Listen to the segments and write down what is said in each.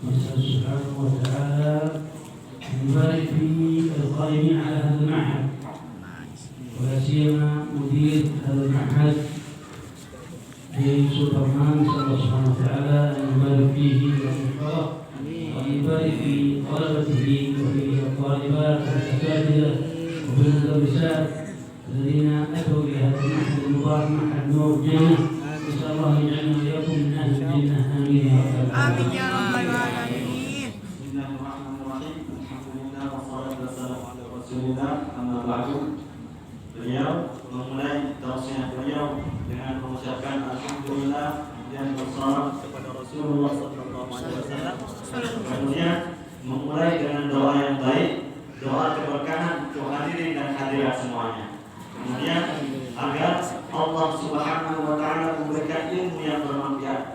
نسأل سبحانه وتعالى أن يبارك في القائمين على هذا المعهد ولا سيما مدير هذا المعهد سلطان. نسأل الله سبحانه وتعالى أن يبارك فيه ويحفظه وأن يبارك في طلبته وفي الطالبات والأساتذة وفي المدرسات الذين أتوا إلى هذا المعهد المبارك معهد نور الجنة. نسأل الله أن يجعلنا وإياكم من أهل الجنة. آمين يا رب العالمين. آمين يا رب العالمين. بسم الله الرحمن الرحيم. Alhamdulillah wassalatu wassalamu ala Rasulillah. Amma ba'du. Beliau memulai tausiah beliau dengan mengucapkan alhamdulillah dan wassalam kepada Rasulullah sallallahu alaihi wasallam. Kemudian memulai dengan doa yang baik, doa keberkahan untuk hadirin dan hadirat semuanya. Kemudian agar Allah Subhanahu wa taala memberikan ilmu yang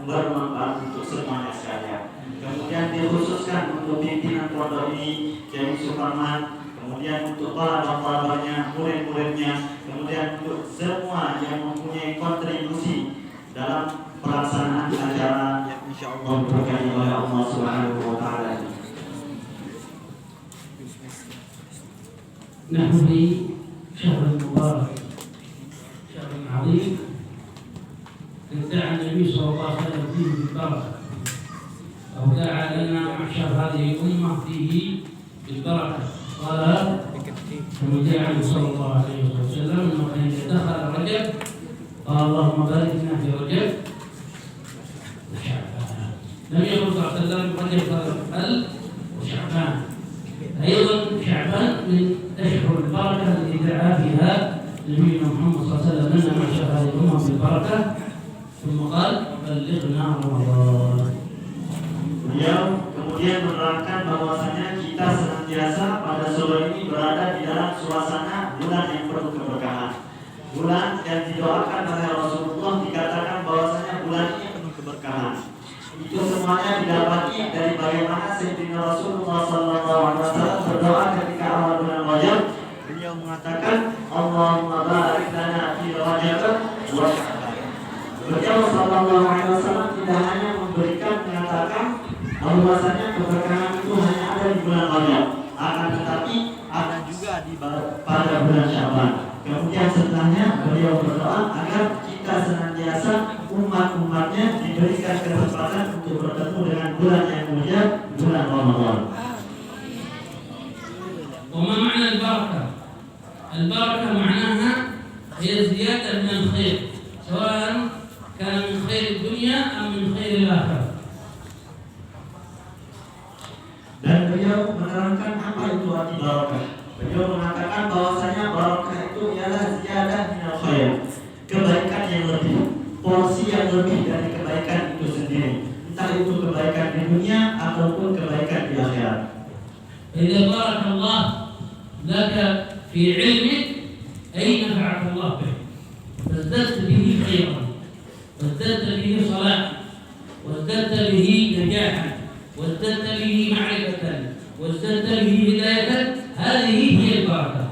bermanfaat untuk semuanya sekalian. Kemudian dikhususkan untuk pimpinan pondok ini Kiai Suparman, kemudian untuk para bapak-bapaknya, murid-muridnya, kemudian untuk semua yang mempunyai kontribusi dalam pelaksanaan acara yang insyaallah diberkahi oleh Allah Subhanahu wa taala. نحن في شهر مبارك، شهر عظيم، ادعى النبي صلى الله عليه وسلم فيه بالبركة، أو دعا لنا معشر هذه الأمة فيه بالبركة. قال كما جاء عنه صلى الله عليه وسلم أنه إذا دخل رجب قال اللهم بارك لنا في رجب وشعبان. لم يقل صلى الله عليه وسلم رجب قال وشعبان. أيضا شعبان من أشهر البركة التي دعا فيها نبينا محمد صلى الله عليه وسلم لنا معشر هذه الأمة بالبركة، ثم قال بلغنا رمضان. Beliau kemudian menerangkan bahwasanya kita senantiasa pada sore ini berada di dalam suasana bulan yang penuh keberkahan. Bulan yang didoakan oleh Rasulullah, dikatakan bahwasanya bulan ini penuh keberkahan. Itu semuanya didapati dari bagaimana Sayyidina Rasulullah SAW berdoa ketika awal bulan Rajab. Beliau mengatakan, Allahumma barik lana fi Rajab wa Sya'ban. Beliau SAW tidak hanya mengatakan bahwasanya keberkahan itu hanya ada di bulan Rajab, akan tetapi ada juga pada bulan Sya'ban. Kemudian setelahnya beliau berdoa agar kita senantiasa umat-umatnya diberikan kesempatan untuk bertemu dengan bulan yang mulia, bulan Ramadan. وما معنى البركة؟ البركة معناها هي زيادة من الخير، سواء كان من خير الدنيا أم من خير الآخرة. Dan beliau menerangkan apa itu arti barakah. Beliau mengatakan bahwasanya barakah itu ialah ziyadah minal khair, kebaikan yang lebih, porsi yang lebih dari kebaikan itu sendiri, entah itu kebaikan di dunia ataupun kebaikan di akhirat. إذا بارك الله لك في علمك أي نفعك الله به، فازددت به خيرا، وازددت به صلاحا، وازددت به نجاحا، وازددت به معرفة، وازددت به هداية. هذه هي البركة.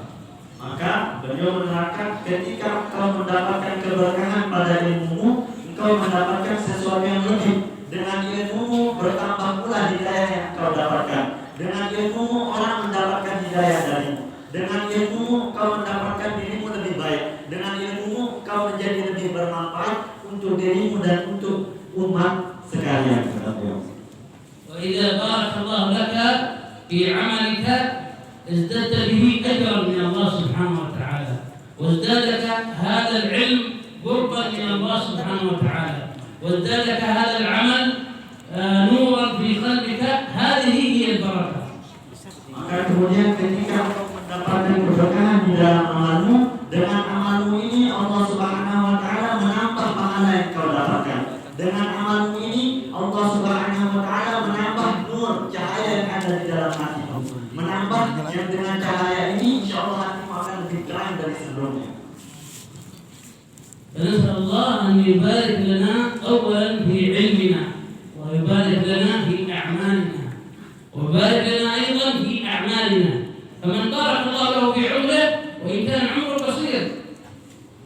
Maka beliau menerangkan ketika kau mendapatkan keberkahan pada ilmumu, engkau mendapatkan sesuatu yang lebih. Dengan ilmumu bertambah pula hidayah yang kau dapatkan. Dengan ilmumu orang mendapatkan hidayah darimu. Dengan ilmumu kau mendapatkan dirimu lebih baik. Dengan ilmumu kau menjadi lebih bermanfaat untuk dirimu dan untuk umat sekalian. وإذا بارك الله لك في عملك ازددت به أجرا من الله سبحانه وتعالى، وازدادك هذا العلم قربا من الله سبحانه وتعالى، وازدادك هذا العمل نورا في قلبك. هذه هي البركة. Maka kemudian ketika mendapatkan keberkahan di dalam amalmu, dengan amalmu ini Allah Subhanahu wa taala menambah pahala yang kau dapatkan. Dengan amalmu ini Allah Subhanahu wa taala menambah nur, cahaya yang ada di dalam hatimu. Menambah yang dengan cahaya ini insyaallah hatimu akan lebih terang dari sebelumnya. فنسأل الله أن يبارك لنا أولا في علمنا، ويبارك لنا في أعمالنا، ويبارك لنا أيضا في أعمالنا. فمن بارك الله له في عمره، وإن كان عمره قصير،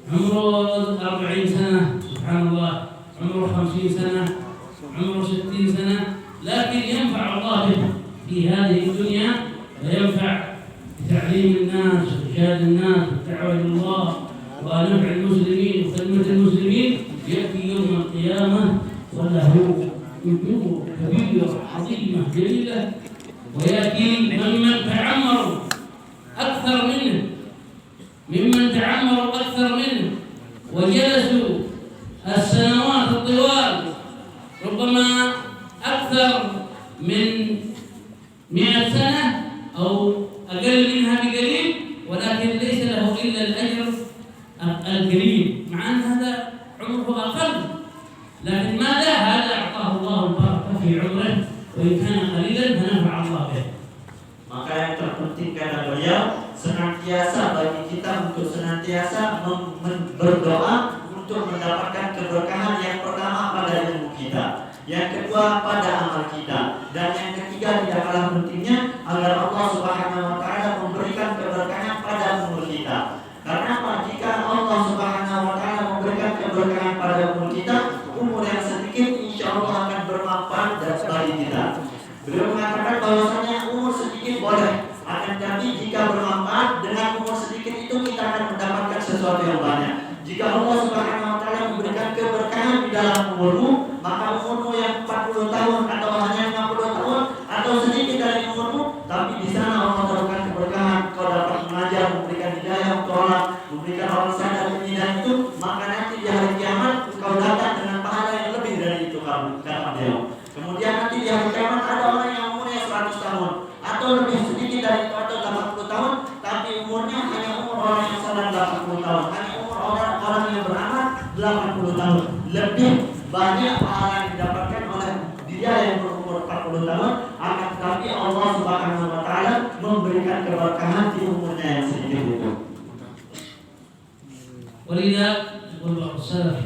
عمره 40 سنة سبحان الله، عمره 50 سنة، عمره 60 سنة، لكن ينفع الله به في هذه الدنيا، وينفع بتعليم الناس وإرشاد الناس والدعوة إلى الله ونفع المسلمين وخدمة المسلمين. يأتي يوم القيامة وله أجور كبيرة عظيمة جليلة، ويأتي ممن تعمروا أكثر منه وجلسوا السنوات الطوال، ربما أكثر من 100 سنة أو أقل منها بقليل، ولكن ليس له إلا الأجر القليل، مع أن هذا عمره أقل، لكن ماذا هذا أعطاه الله البركة في عمره، وإن كان قليلا فنفع الله به. Maka yang terpenting kata beliau, senantiasa bagi kita untuk senantiasa berdoa untuk mendapatkan keberkahan yang pertama pada ilmu kita, yang kedua pada amal kita, dan yang ketiga tidak kalah pentingnya agar Allah Subhanahu wa taala memberikan keberkahan pada umur kita. Karena apa? Jika Allah Subhanahu wa taala memberikan keberkahan pada umur kita, umur yang sedikit insya Allah akan bermanfaat bagi kita. Beliau mengatakan bahwasanya umur sedikit boleh, akan tapi jika bermanfaat, dengan umur sedikit itu kita akan mendapatkan sesuatu yang banyak. Jika Allah Subhanahu wa taala memberikan keberkahan di dalam umurmu, maka umurmu yang 40 tahun atau hanya 50 tahun atau sedikit dari umurmu, tapi di sana Allah taruhkan keberkahan, kau dapat mengajar, memberikan hidayah untuk orang, memberikan orang sadar ini dan itu, maka nanti di hari kiamat kau datang dengan pahala yang lebih dari itu, kata beliau. Kemudian nanti di hari kiamat ada orang yang umurnya 100 tahun atau lebih sedikit dari itu atau 80 tahun, tapi umurnya hanya umur orang yang sadar 80 tahun, hanya umur orang yang beramal 80 tahun. Lebih banyak pahala yang didapatkan oleh dia yang berumur 40 tahun, akan tetapi Allah Subhanahu wa taala memberikan keberkahan di umurnya yang sedikit itu. ولذا يقول بعض السلف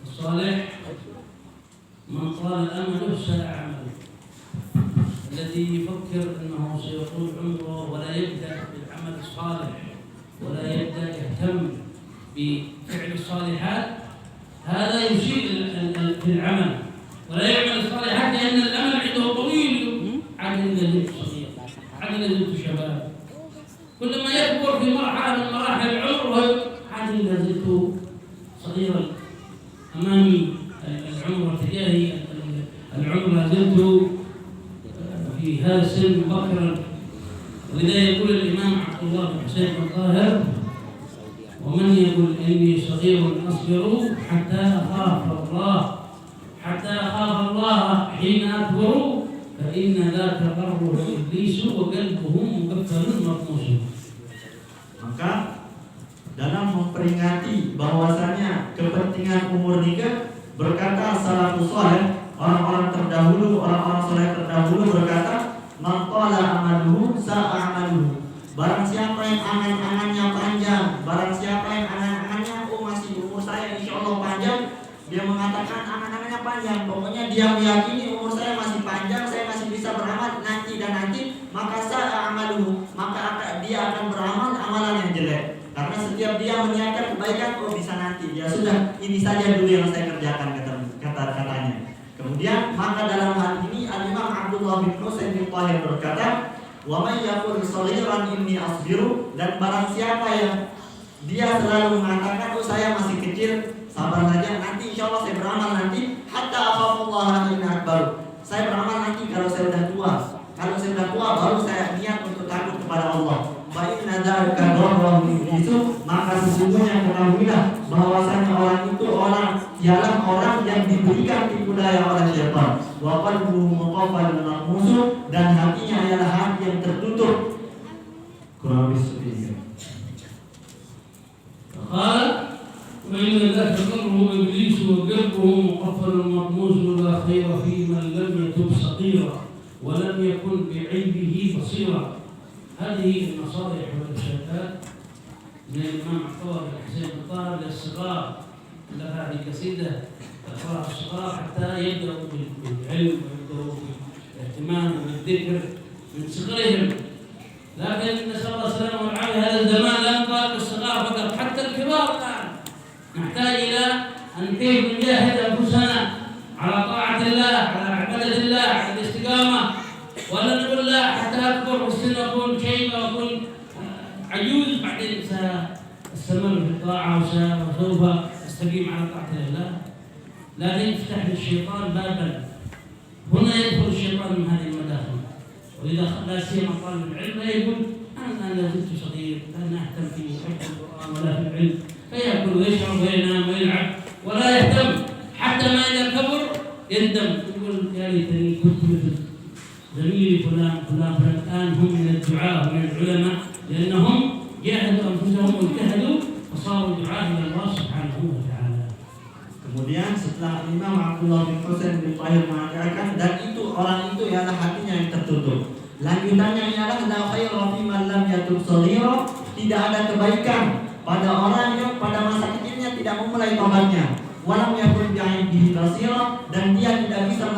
الصالح من قال الأمل ساء عمله، الذي يفكر أنه سيطول عمره ولا يبدأ بالعمل الصالح ولا يبدأ يهتم بفعل الصالحات، هذا يسيء في العمل ولا يعمل الصالحات، لأن الأمل عنده طويل. عدل زلت صغير، عدل زلت شباب، كلما يكبر في مرحلة من مراحل العمر عدل زلت صغيرا أمامي العمر تجاهي، العمر زلت في هذا السن مبكرا. ولذا يقول الإمام عبد الله بن حسين الطاهر: ومن يقول إني صغير أصبر حتى أخاف الله حين أكبر، فإن ذاك قره إبليس وقلبه مقفل مرموز. Maka dalam memperingati bahwasanya kepentingan umur nikah, berkata salafus saleh, orang-orang terdahulu, orang-orang saleh terdahulu berkata, man qala amaluhu sa'a amaluhu. Barang siapa yang angan-angannya panjang, barang siapa yang angan-angannya masih umur saya insyaallah panjang, dia mengatakan angan-angannya panjang, pokoknya dia meyakini umur saya masih panjang, saya masih bisa beramal nanti dan nanti, maka sa'a amaluhu, maka dia akan beramal amalan yang jelek. Karena setiap dia meniatkan kebaikan, bisa nanti, ya sudah, ini saja dulu yang saya kerjakan, katanya. Kemudian maka dalam hal ini Al-Imam Abdullah bin Husain bin Tahir berkata, wa may yaqul shaghiran inni asbiru, dan barang siapa yang dia selalu mengatakan, saya masih kecil, sabar saja, nanti insyaallah saya beramal nanti, hatta akhafullaha in akbar, saya beramal nanti kalau saya sudah tua. Kalau saya sudah tua baru saya niat untuk takut kepada Allah. Fa inna dzalika darrun iblisu, maka sesungguhnya ketahuilah bahwasanya orang itu ialah orang yang diberikan tipu daya oleh syaitan. Wa qalbuhu muqaffalun maqmusun, dan hatinya ialah hati yang tertutup. Kurang lebih seperti itu. وإن ذاك قره إبليس وقلبه مقفل مرموز، لا خير في من لم يتب صغيرا ولم يكن بعيبه بصيرا. هذه النصائح والإرشادات من الإمام عبد بن حسين الطاهر للصغار، لها هذه قصيدة تقرأ الصغار حتى يبدأوا بالعلم ويبدأوا بالاهتمام والذكر من صغرهم. لكن نسأل الله السلامة والعافية، هذا الزمان لا ينطبق للصغار فقط، حتى الكبار الآن نحتاج إلى أن كيف نجاهد أنفسنا على طاعة الله، على عبادة عبادة الله على الاستقامة، ولا نقول لا حتى أكبر والسن أكون شيبة وأكون عجوز بعدين سأستمر في الطاعة وسوف أستقيم على طاعة الله. لا يفتح للشيطان بابا، هنا يدخل الشيطان من هذه المداخل. وإذا لا سيما طالب العلم لا يقول أنا لا زلت صغير، لا أهتم في حفظ القرآن ولا في العلم، فيأكل ويشرب وينام ويلعب ولا يهتم، حتى ما إذا كبر يندم يقول يا ليتني كنت مثل زميلي فلان الآن هم من الدعاة ومن العلماء، لأنهم جاهدوا أنفسهم واجتهدوا وصاروا دعاة إلى الله سبحانه وتعالى. Kemudian setelah Imam Abdullah bin Husain bin Tahir mengatakan, dan itu orang itu ialah hatinya yang tertutup. Lanjutannya ialah la khaira fi man lam yatub shaghira, tidak ada kebaikan pada orang yang pada masa kecilnya tidak memulai tobatnya. Walam yakun bi'aibihi basira, dan dia tidak bisa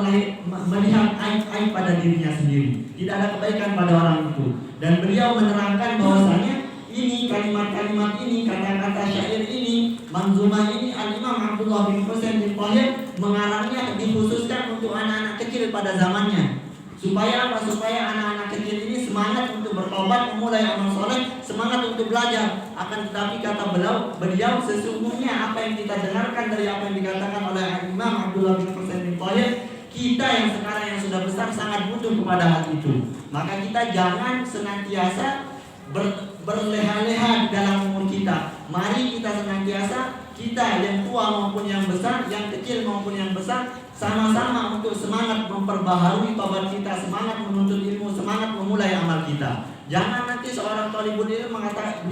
melihat aib-aib pada dirinya sendiri. Tidak ada kebaikan pada orang itu. Dan beliau menerangkan bahwasanya ini kalimat-kalimat ini, kata-kata syair ini, manzumah ini, Al-Imam Abdullah bin Husain bin Tahir mengarangnya dikhususkan untuk anak-anak kecil pada zamannya. Supaya apa? Supaya anak-anak kecil ini semangat untuk bertobat, memulai amal soleh, semangat untuk belajar. Akan tetapi kata beliau sesungguhnya apa yang kita dengarkan dari apa yang dikatakan oleh Imam Abdullah bin Husain bin Tahir, kita yang sekarang yang sudah besar sangat butuh kepada hal itu. Maka kita jangan senantiasa berleha-leha di dalam umur kita. Mari kita senantiasa, kita yang tua maupun yang besar, yang kecil maupun yang besar, sama-sama untuk semangat memperbaharui tobat kita, semangat menuntut ilmu, semangat memulai amal kita. Jangan nanti seorang thalibul ilm mengatakan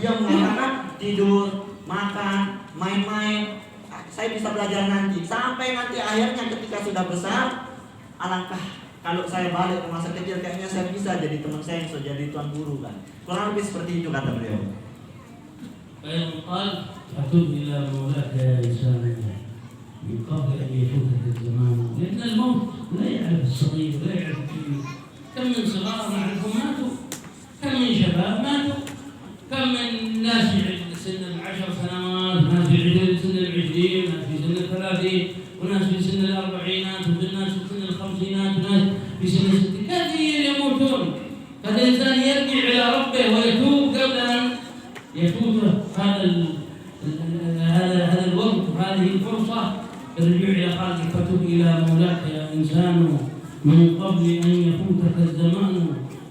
tidur, makan, main-main, saya bisa belajar nanti. Sampai nanti akhirnya ketika sudah besar, alangkah kalau saya balik ke masa kecil, kayaknya saya bisa jadi teman saya yang sudah jadi tuan guru kan. Kurang lebih seperti itu kata beliau. فيقال فتب إلى مولاك يا إنسان من قبل أن يفوتك الزمان، لأن الموت لا يعرف الصغير ولا يعرف الكبير. كم من صغار نعرفهم ماتوا، كم من شباب ماتوا، كم من ناس في سن 10 سنوات، ناس في سن 20، ناس في سن 30، وناس في سن 40، وناس في سن 50، وناس في سن 60. كثير يموتون. فالإنسان يرجع إلى ربه ويتوب قبل أن يفوته هذا الوقت وهذه الفرصة بالرجوع إلى خالقك. فتب إلى مولاك يا إنسان من قبل أن يفوتك الزمان،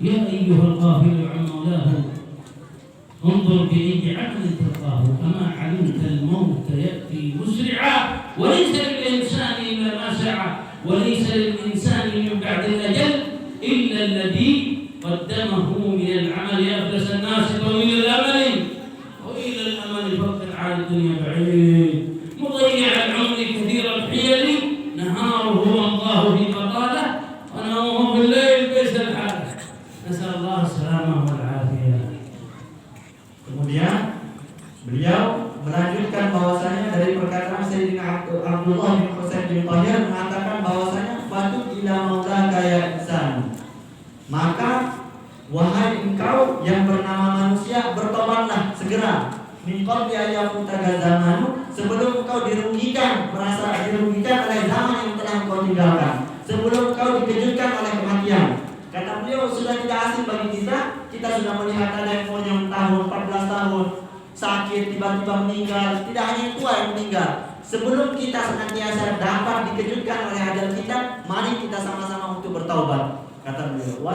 يا أيها الغافل عن مولاه انظر بأي عمل تلقاه، أما علمت الموت يأتي مسرعا، وليس للإنسان إلا ما سعى، وليس للإنسان من بعد الأجل إلا الذي قدمه من العمل. أفلس الناس طويل الأمل وإلى الأمل فقد على الدنيا بعيد، مضيع العمر كثير الحيل، نهاره والله في بطاله ونومه في الليل بئس الحال. نسأل الله السلامة والعافية. Kemudian beliau melanjutkan bahwasanya dari perkataan Sayyidina Abdullah bin Husain bin Tahir mengatakan bahwasanya fatub ila maulaka ya insan, maka wahai engkau yang bernama manusia, bertobatlah segera. Min qabli ayyafutaka zamanu, sebelum engkau dirugikan, merasa dirugikan oleh zaman yang telah engkau tinggalkan, sebelum engkau dikejutkan oleh kematian. Kata beliau, sudah tidak asing bagi kita sudah melihat ada yang umurnya 6 tahun, 14 tahun, sakit, tiba-tiba meninggal. Tidak hanya yang tua yang meninggal. Sebelum kita senantiasa dapat dikejutkan oleh ajal kita, mari kita sama-sama untuk bertaubat. Kata beliau,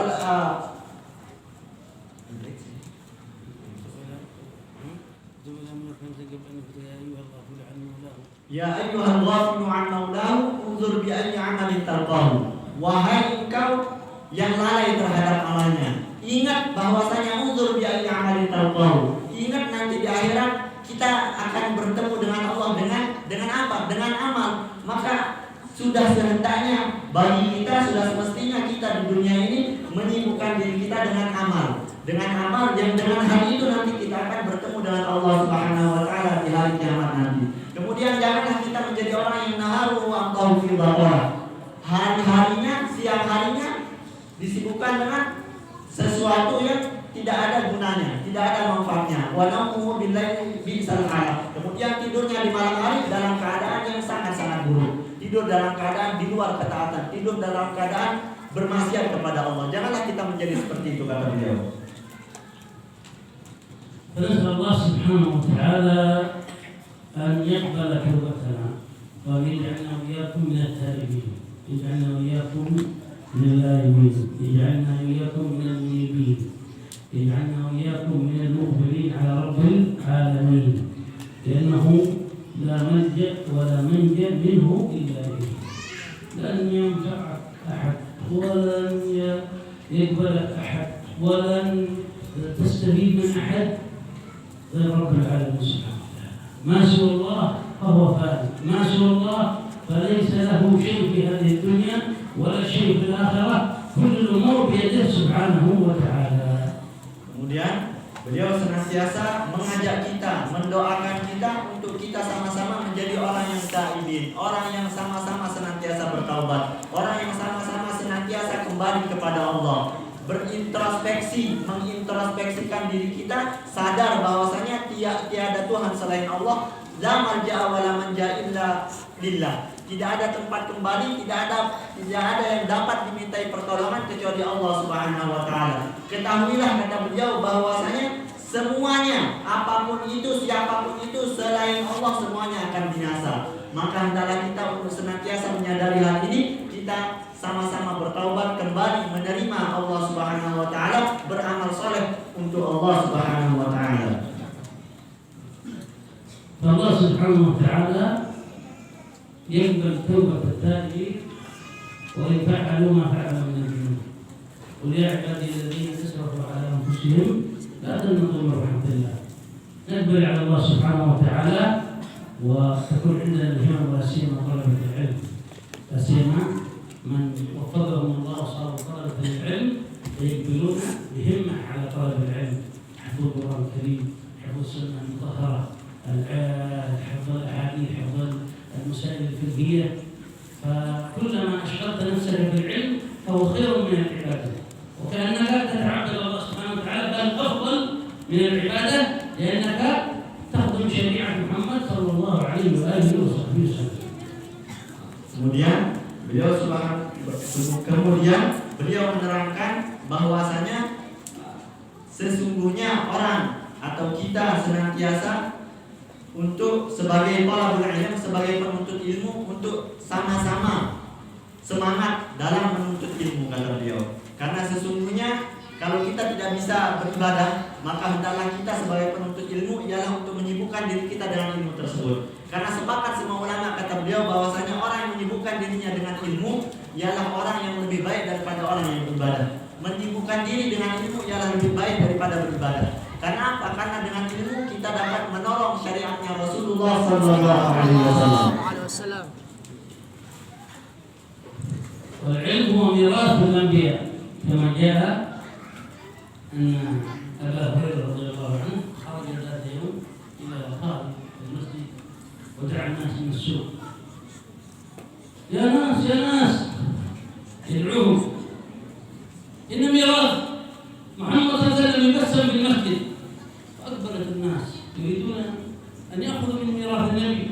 ya ayyuhal ghafilu an maulahu unzur bi ayyi amalin tarqahu. Wahai engkau yang lalai terhadap amalnya, ingat bahwasanya unzur bi ayyi amalin tarqahu. Ingat nanti di akhirat kita akan bertemu dengan Allah dengan apa? Dengan amal. Maka sudah sehendaknya bagi kita, sudah semestinya kita di dunia ini menyibukkan diri kita dengan amal. Dengan amal yang dengan hal itu nanti kita akan bertemu dengan Allah Subhanahu wa taala di hari kiamat nanti. Kemudian janganlah kita menjadi orang yang naharu wa aqahu fil batar. Hari-harinya, siang harinya disibukkan dengan sesuatu yang tidak ada gunanya, tidak ada manfaatnya. Wa namuhu billaili bi'sal halal. Kemudian tidurnya di malam hari dalam keadaan yang sangat-sangat buruk. tidur dalam keadaan di luar ketaatan, tidur dalam keadaan bermaksiat kepada Allah. Janganlah kita menjadi seperti itu, kata beliau. فنسأل الله سبحانه وتعالى أن يقبل توبتنا وأن يجعلنا وإياكم من التائبين، يجعلنا وإياكم من الآيبين، يجعلنا وإياكم من المنيبين، يجعلنا وإياكم من المقبلين على رب العالمين، لأنه لا ملجأ ولا منجأ منه إلا إليه. لن ينفعك أحد ولن يقبلك أحد ولن تستفيد من أحد غير رب العالمين سبحانه وتعالى. ما سوى الله فهو فانٍ، ما سوى الله فليس له شيء في هذه الدنيا ولا شيء في الآخرة، كل الأمور بيده سبحانه وتعالى. Kemudian beliau senantiasa mengajak kita, mendoakan kita untuk kita sama-sama menjadi orang yang taibin, orang yang sama-sama senantiasa bertaubat, orang yang sama-sama senantiasa kembali kepada Allah, berintrospeksi, mengintrospeksikan diri kita, sadar bahwasanya tiada Tuhan selain Allah, la malja'a wa la manja illa lillah. Tidak ada tempat kembali, tidak ada yang dapat dimintai pertolongan kecuali Allah Subhanahu wa taala. Ketahuilah, kata beliau, bahwasanya semuanya, apapun itu, siapapun itu selain Allah, semuanya akan binasa. Maka hendaklah kita untuk senantiasa menyadari hal ini, kita sama-sama bertaubat, kembali menerima Allah Subhanahu wa taala, beramal saleh untuk Allah Subhanahu wa taala. Allah Subhanahu wa taala يقبل توبة التائب وإن فعلوا ما فعلوا من الذنوب. قل يا عبادي الذين أسرفوا على أنفسهم لا تقنطوا من رحمة الله. نقبل على الله سبحانه وتعالى وتكون عندنا الهمة ولا سيما طلبة العلم، لا سيما من وفقهم الله وصاروا طلبة العلم فيقبلون بهمة على طلب العلم، حفظ القرآن الكريم، حفظ السنة المطهرة، حفظ الأحاديث، حفظ المسائل الفقهية. فكلما أشغلت نفسك بالعلم فهو خير من العبادة، وكأنك تتعبد الله سبحانه وتعالى، بل أفضل من العبادة، لأنك تخدم شريعة محمد صلى الله عليه وآله وصحبه وسلم. Kemudian beliau menerangkan bahwasanya sesungguhnya orang atau kita senantiasa untuk sebagai talabul ilm, sebagai penuntut ilmu, untuk sama-sama semangat dalam menuntut ilmu, kata beliau. Karena sesungguhnya kalau kita tidak bisa beribadah, maka hendaklah kita sebagai penuntut ilmu ialah untuk menyibukkan diri kita dengan ilmu tersebut. Karena sepakat semua ulama, kata beliau, bahwasanya orang yang menyibukkan dirinya dengan ilmu ialah orang yang lebih baik daripada orang yang beribadah. Menyibukkan diri dengan ilmu ialah lebih baik daripada beribadah. Karena apa? Karena dengan ilmu kita dapat menolong syariatnya Rasulullah SAW. والعلم هو ميراث الأنبياء كما جاء أن أبا هريرة رضي الله عنه خرج ذات يوم إلى خارج المسجد ودعا الناس من السوق. يا ناس يا ناس، يدعوهم، إن ميراث محمد صلى الله عليه وسلم يقسم في المسجد. فأقبلت الناس يريدون أن يأخذوا من ميراث النبي،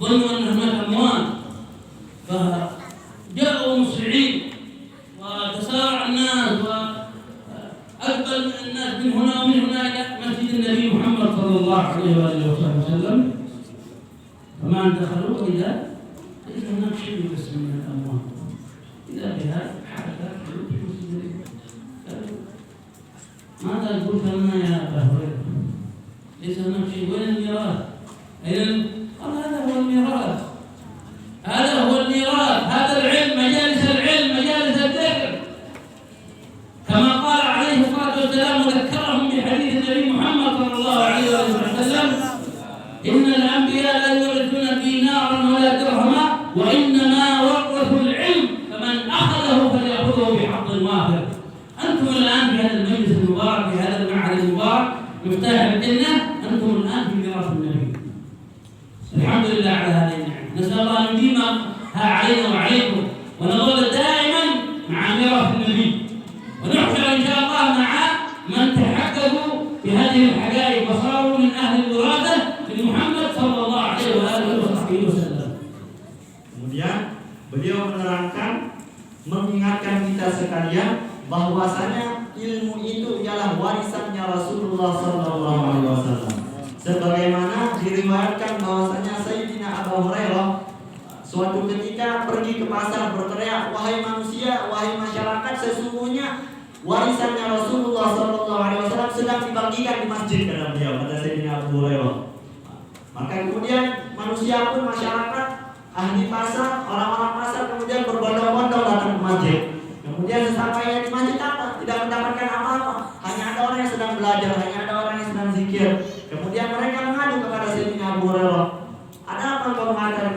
ظنوا أن هناك أموال، فجاءوا مسرعين وتسارع الناس وأقبل الناس من هنا ومن هنا إلى مسجد النبي محمد صلى الله عليه وآله وسلم. فما دخلوا إذا هناك شيء يقسم من الأموال، إذا بها حركات في مسجد النبي. ماذا قلت لنا يا أبا هريرة؟ ليس هناك شيء، وين الميراث؟ قال هذا هو الميراث، هذا هو الميراث، هذا العلم، مجالس العلم، مجالس الذكر، كما قال عليه الصلاة والسلام وذكرهم بحديث النبي محمد صلى الله عليه وسلم: إن الأنبياء لا يورثون دينارا ولا درهما وإنما ورثوا العلم، فمن أخذه فليأخذه بحظ وافر. أنتم الآن في هذا المجلس المبارك، في هذا المعهد المبارك مفتاح الجنة، أنتم الآن في ميراث النبي. الحمد لله على هذه النعمة، نسأل الله أن يديمها علينا وعليكم، ونظل دائما مع ميراث النبي، ونحشر إن شاء الله مع من تحققوا بهذه الحقائق وصاروا من أهل الوراثة لمحمد صلى الله عليه وآله وصحبه وسلم. Kemudian mengingatkan kita sekalian bahwasanya ilmu itu ialah warisannya Rasulullah SAW. Sebagaimana diriwayatkan bahwasanya Sayyidina Abu Hurairah suatu ketika pergi ke pasar berteriak, "Wahai manusia, wahai masyarakat, sesungguhnya warisannya Rasulullah SAW sedang dibagikan di masjid," kata beliau, kata Sayyidina Abu Hurairah. Maka kemudian manusia pun, masyarakat, ahli pasar, orang-orang pasar kemudian berbondong-bondong datang ke masjid. Kemudian sesampainya di masjid apa? Tidak mendapatkan apa-apa. Hanya ada orang yang sedang belajar, hanya ada orang yang sedang zikir. Kemudian mereka mengadu kepada Sayyidina Abu Hurairah, "Ada apa kau mengatakan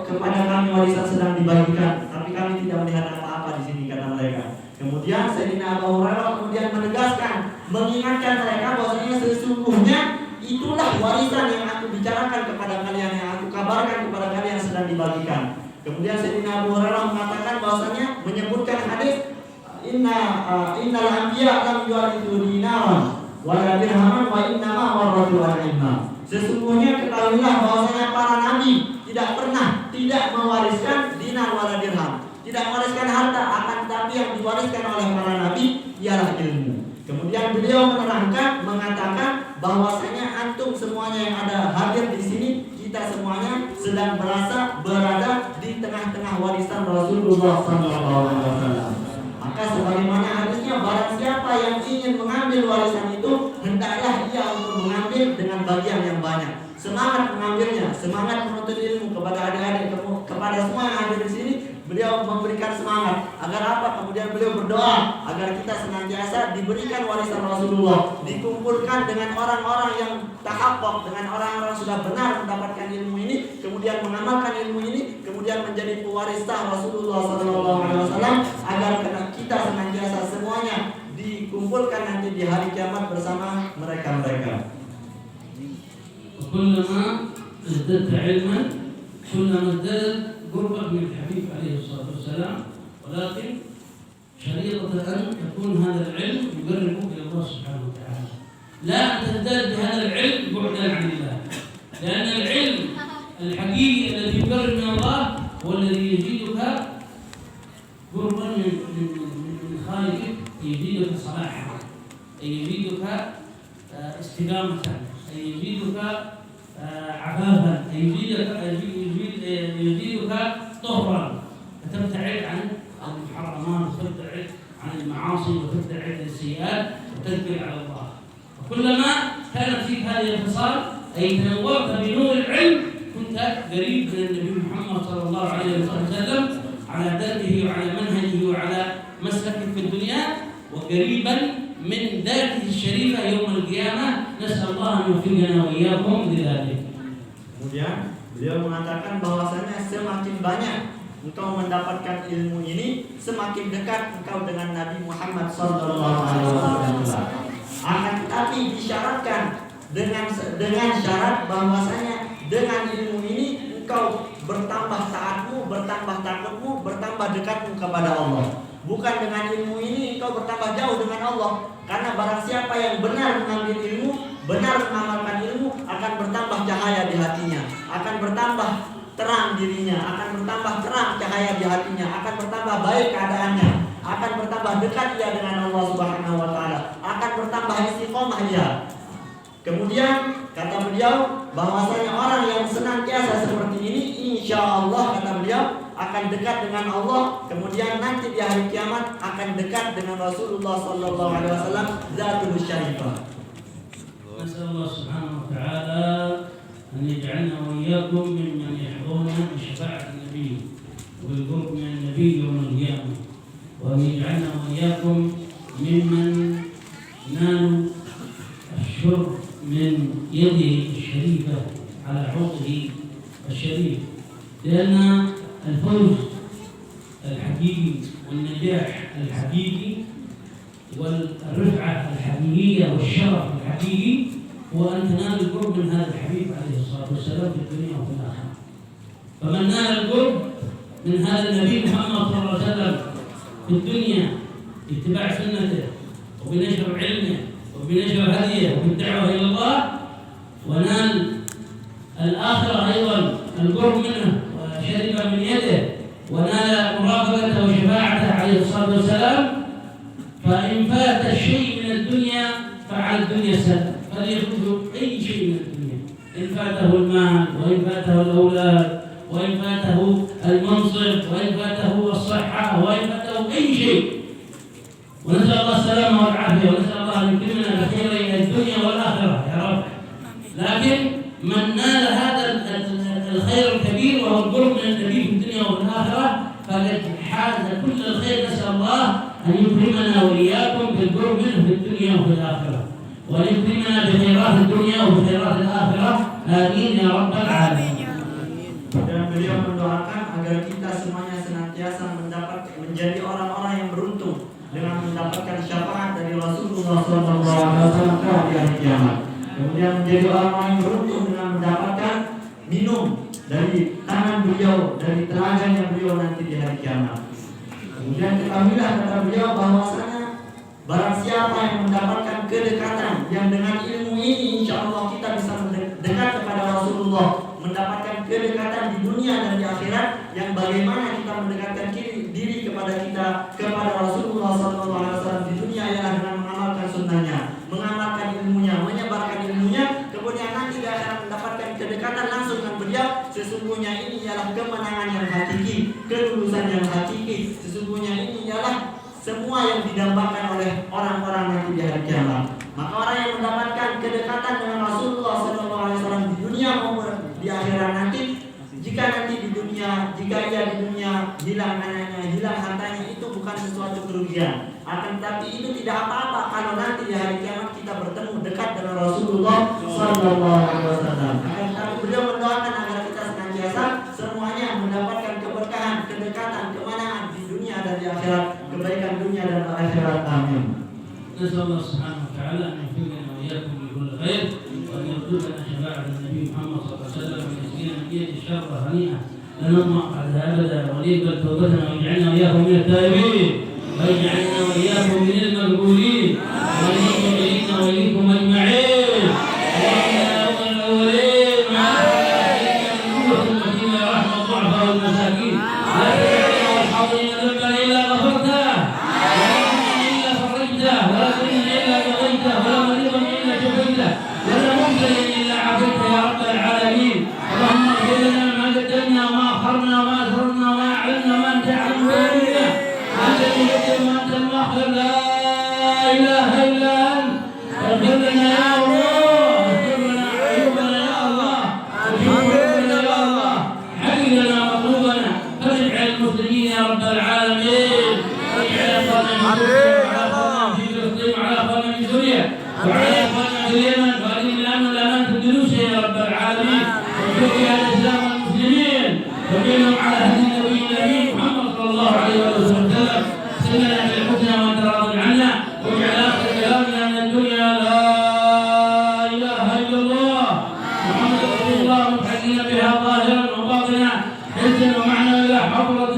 kepada kami warisan sedang dibagikan, tapi kami tidak melihat apa-apa di sini," kata mereka. Kemudian Sayyidina Abu Hurairah kemudian menegaskan, mengingatkan mereka bahwasanya sesungguhnya itulah warisan yang aku bicarakan kepada kalian, yang aku kabarkan kepada kalian yang sedang dibagikan. Kemudian Sayyidina Abu Hurairah mengatakan bahwasanya, menyebutkan hadis, innal anbiya lam yuwarithu dinaran wala dirhaman wa innama warathu al-ilma. Sesungguhnya ketahuilah bahwasanya para nabi tidak mewariskan dinar wala dirham, tidak mewariskan harta, akan tetapi yang diwariskan oleh para nabi ialah ilmu. Kemudian beliau menerangkan, mengatakan bahwasanya antum semuanya yang ada hadir di sini, kita semuanya sedang berada di tengah-tengah warisan Rasulullah SAW. Maka sebagaimana hadisnya, barang siapa yang ingin mengambil warisan itu, hendaklah ia untuk mengambil dengan bagian yang banyak. Semangat mengambilnya, semangat menuntut ilmu kepada adik-adik, kepada semua yang hadir di sini. Beliau memberikan semangat agar apa? Kemudian beliau berdoa agar kita senantiasa diberikan warisan Rasulullah, dikumpulkan dengan orang-orang yang tahaqqaq, dengan orang-orang sudah benar mendapatkan ilmu ini, kemudian mengamalkan ilmu ini, kemudian menjadi pewaris Rasulullah SAW, agar kita senantiasa semuanya dikumpulkan nanti di hari kiamat bersama mereka-mereka. وكلما ازددت علما كلما ازدادت قربك من الحبيب عليه الصلاة والسلام، ولكن شريطة أن يكون هذا العلم يقربك إلى الله سبحانه وتعالى، لا أن تزداد بهذا العلم بعدا عن الله، لأن العلم الحقيقي الذي يقرب من الله هو الذي يزيدك قربا من خالقك، يزيدك صلاحا، أي يزيدك استقامة، أي يزيدك عفافا، أي يزيدك طهرا، فتبتعد عن المحرمات وتبتعد عن المعاصي وتبتعد عن السيئات وتذكر على الله. وكلما كانت فيك هذه الخصال، أي تنورت بنور العلم، كنت قريب من النبي محمد صلى الله عليه وسلم على دربه وعلى منهجه وعلى مسلكه في الدنيا، وقريبا من ذاته الشريفة يوم القيامة. نسأل الله أن يوفقنا وإياكم لذلك. Kemudian beliau mengatakan bahwasanya semakin banyak engkau mendapatkan ilmu ini, semakin dekat engkau dengan Nabi Muhammad SAW. Akan tetapi disyaratkan dengan syarat bahwasanya dengan ilmu ini engkau bertambah taatmu, bertambah takutmu, bertambah dekatmu kepada Allah. Bukan dengan ilmu ini engkau bertambah jauh dengan Allah. Karena barang siapa yang benar mengambil ilmu, benar mengamalkan ilmu, akan bertambah cahaya di hatinya, akan bertambah terang dirinya, akan bertambah terang cahaya di hatinya, akan bertambah baik keadaannya, akan bertambah dekat dia dengan Allah Subhanahu wa taala, akan bertambah istiqomah dia. Kemudian kata beliau bahwasanya orang yang senantiasa seperti ini, insya Allah kata beliau akan dekat dengan Allah. Kemudian nanti di hari kiamat akan dekat dengan Rasulullah sallallahu alaihi wasallam, zatul syarifah. نسأل الله سبحانه وتعالى أن يجعلنا وإياكم ممن يحظون بشفاعة النبي والقرب من النبي يوم القيامة، وأن يجعلنا وإياكم ممن نالوا الشرب من يده الشريفة على حوضه الشريف، لأن الفوز الحقيقي والنجاح الحقيقي والرفعة الحقيقية والشرف الحقيقي هو أن تنال القرب من هذا الحبيب عليه الصلاة والسلام في الدنيا وفي الآخرة. فمن نال القرب من هذا النبي محمد صلى الله عليه وسلم في الدنيا باتباع سنته وبنشر علمه وبنشر هديه وبالدعوة إلى الله، ونال الآخرة أيضا القرب منه وشرب من يده ونال مراقبته وشفاعته على الدنيا السلام، فليفوته أي شيء من الدنيا، إن فاته المال وإن فاته الأولاد وإن فاته المنصب وإن فاته الصحة وإن فاته أي شيء. ونسأل الله السلامة والعافية، ونسأل الله أن يكرمنا بخير الدنيا والآخرة يا رب. لكن من نال هذا الخير الكبير وهو القرب من النبي في الدنيا والآخرة فقد حاز كل الخير. نسأل الله أن يكرمنا وإياكم بالقرب منه في الدنيا وفي الآخرة، وأن يكرمنا بخيرات الدنيا وبخيرات الآخرة. آمين يا رب العالمين. Dan beliau mendoakan agar kita semuanya senantiasa menjadi orang-orang yang beruntung dengan mendapatkan syafaat dari Rasulullah SAW di hari kiamat. Kemudian menjadi orang-orang yang beruntung dengan mendapatkan minum dari tangan beliau, dari tenaganya beliau nanti di hari kiamat. Kemudian ketahuilah kata beliau bahwasanya barang siapa yang mendapatkan kedekatan yang dengan ilmu ini, insya Allah kita bisa mendekat kepada Rasulullah, mendapatkan kedekatan di dunia dan di akhirat. Yang bagaimana kita mendekatkan diri kepada Rasulullah SAW di dunia ialah dengan mengamalkan sunnahnya, mengamalkan ilmunya, menyebarkan ilmunya. Kemudian nanti dia akan mendapatkan kedekatan langsung dengan beliau. Sesungguhnya ini ialah kemenangan yang hakiki, kelulusan yang hakiki. Sesungguhnya ini ialah semua yang didambakan oleh orang-orang nanti di hari kiamat. Maka orang yang mendapatkan kedekatan dengan Rasulullah SAW di dunia maupun di akhirat nanti, jika nanti di dunia, jika ia di dunia hilang anaknya, hilang hartanya, itu bukan sesuatu kerugian. Akan tetapi itu tidak apa-apa kalau nanti di hari kiamat kita bertemu dekat dengan Rasulullah SAW. Akan tetapi beliau mendoakan agar kita senantiasa semuanya mendapatkan keberkahan, kedekatan, kemenangan di dunia dan di akhirat, kebaikan dunia dan akhirat. Amin. نسأل الله سبحانه وتعالى أن يوفقنا وإياكم بكل خير، وأن يرزقنا شفاعة النبي محمد صلى الله عليه وسلم، وأن يسقينا من يد الشر هنيئا لا نطمع بعدها أبدا، وأن يقبل توبتنا ويجعلنا وإياكم من التائبين، ويجعلنا وإياكم من المقبولين، وأن يغفر لنا وإليكم أجمعين. اللهم يا أول الأولين المتين يا رحمة الضعفاء والمساكين، لا تجعلنا والحاضرين ذنبا إلا غفرته، ولا دين إلا قضيته، ولا مريضا إلا شفيته، ولا مبتلا إلا عافيته يا رب العالمين. اللهم اغفر لنا ما قدمنا وما أخرنا وما أسررنا وما أعلنا وما أنت أعلم بنا، أنت المقدم وأنت المؤخر، لا إله إلا أنت. اغفر لنا يا الله، اغفر لنا عيوبنا يا الله، وجوبنا يا الله، حل لنا مطلوبنا، فرج على المسلمين يا رب العالمين، واجعل أخواننا وعلى أخواننا في سوريا وعلى أخواننا في اليمن، وأدم الأمن والأمان في اندونيسيا يا رب العالمين، وانصر بها الإسلام والمسلمين، وبينهم على هدي النبي الأمين محمد صلى الله عليه وسلم. سلنا بالحسنى وأنت راض عنا، واجعل آخر كلامنا من الدنيا لا إله إلا الله محمد رسول الله، متحدين بها ظاهرا وباطنا، حسا ومعنى إلى حضرة